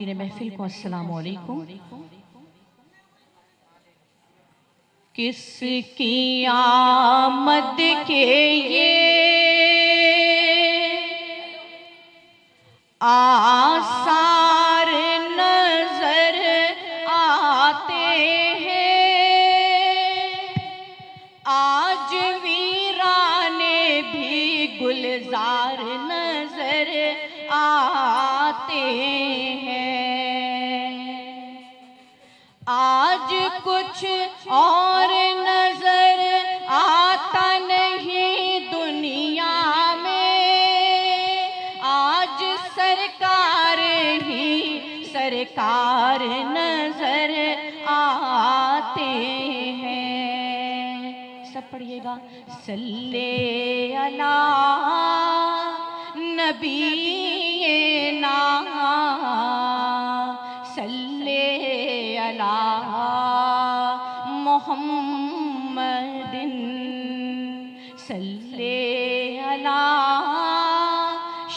मेरे महफिल को अस्सलाम वालेकुम। किसकी आमद के ये आसार नजर आते हैं, आज वीराने भी गुलजार नजर आते हैं। आज कुछ और नजर आता नहीं दुनिया में, आज सरकार ही सरकार नजर आते हैं। सब पढ़िएगा। सल्ले अला नबी ना, सल्ले अला मोहम्मदिन, सल्ले अला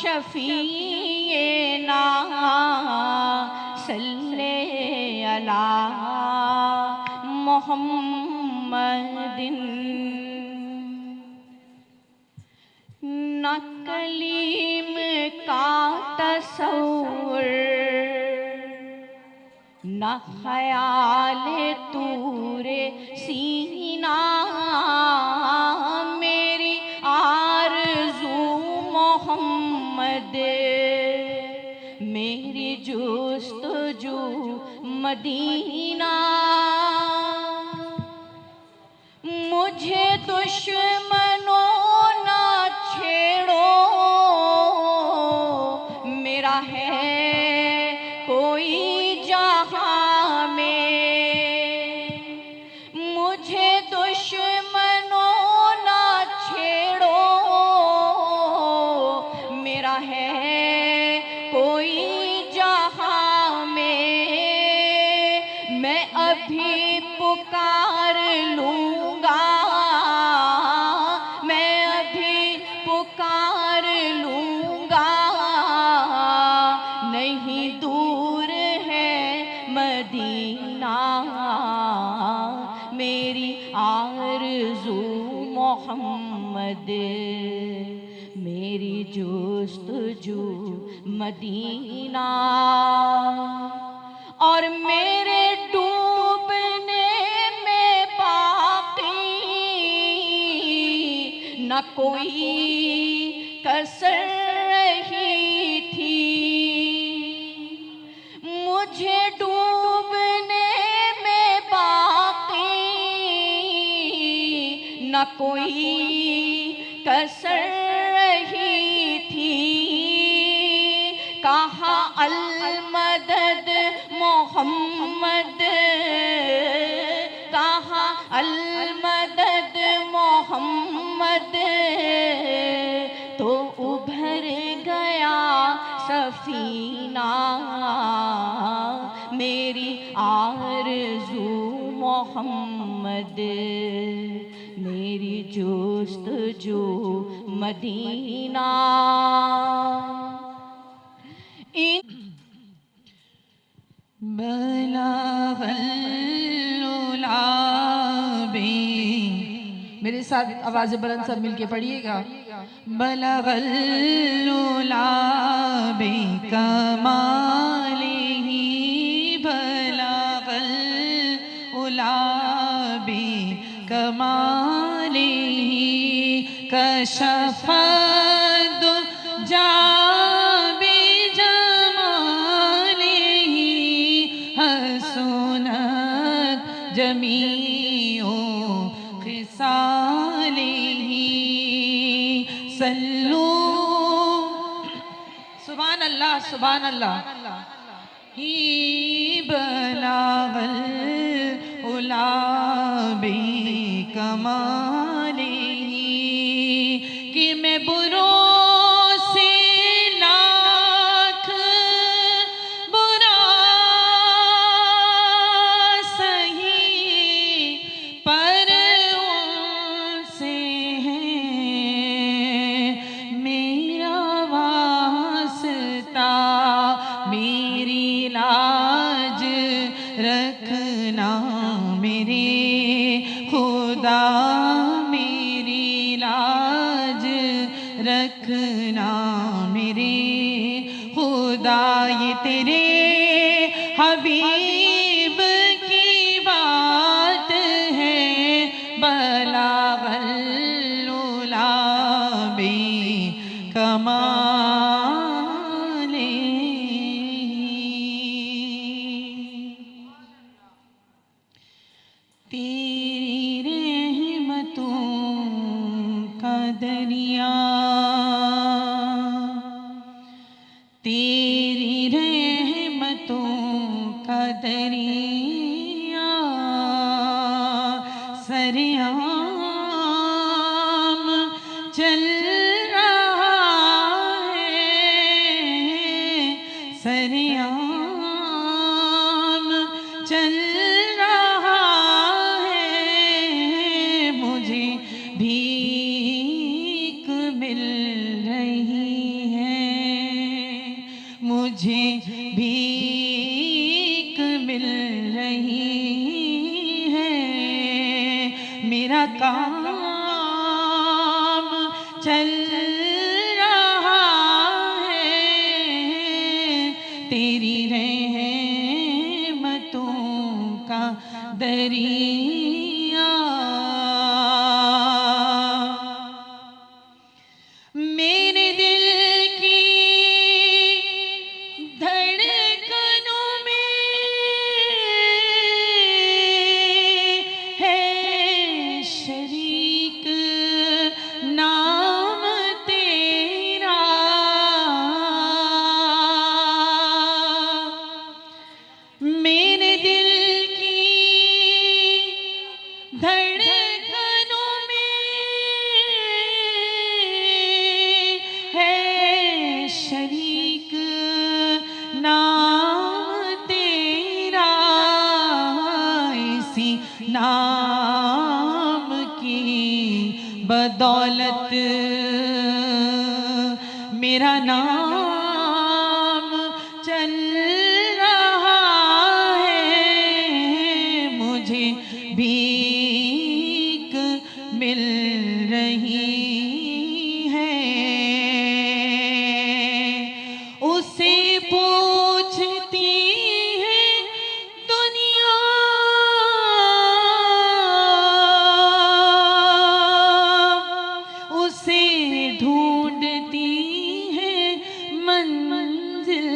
शफीना, सल्ले अला मोहम्मदिन। न कलीम का तसव्वुर, न ख्याल तूरे सीना, मेरी आरज़ू मोहम्मद, मेरी जुस्तजू मदीना। मुझे दुश्मनों ना छेड़ो, मेरा है कोई जहां में। मुझे दुश्मनों ना छेड़ो, मेरा है कोई जहां में। मैं अभी पुकार लूंगा, मैं अभी पुकार लूंगा, नहीं दूर है मदीना, मेरी आरज़ू मोहम्मद, मेरी जुस्तजू मदीना। और मेरे डूबने में बाकी न कोई कसर रही थी, मुझे डूबने में बाकी न कोई कसर रही थी। कहा अल मदद मोहम्मद, कहा अल मदद मोहम्मद, तो उभर गया सफीना, मेरी आरज़ू मोहम्मद, मेरी जुस्तजू मदीना। मेरे साथ आवाज़ बुलंद सब मिलके पढ़िएगा। बलगल उलाबे कमालिही, बलगल उलाबे कमालिही, कशफद जाबे जमालिही, हसनत जमीओ खिसालिही। सल्लू सुभान अल्लाह सुभान अल्लाह। ही बलागल उलाबे कमालिही, कि मैं बुरों से लाख बुरा सही, पर उनसे है मेरा वास्ता, मेरी ला लाज रखना मेरे खुदा, मेरी लाज रखना मेरे खुदा। ये तेरे हबीब की बात है, बलागल उला बे कमाले। तेरी रहमतों का दरिया, तेरी रहमतों का दरिया सरेआम चल रहा है, सरेआम चल रहा है। मुझे भीख मिल रही है, मुझे भीख मिल रही है। मेरा काम चल रहा है, तेरी रहमतों का दरिया। मेरे दिल की धड़कनों में है शरीक नाम तेरा, मेरे दिल की धड़कनों में है शरीक नाम तेरा। इसी नाम की बदौलत मेरा नाम चल रहा है। मुझे भीख मिल रही है, उसे पूछती है दुनिया, उसे ढूंढती है मंजिल,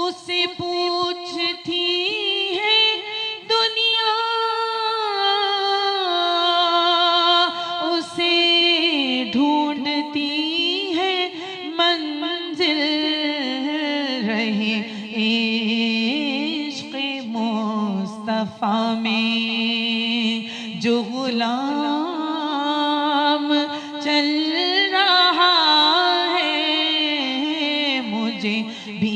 उसे पूछती है दुनिया, उसे ढूंढती है मंजिल। रहे इश्क़ मुस्तफ़ा में जो गुलाम चल रहा है, मुझे भी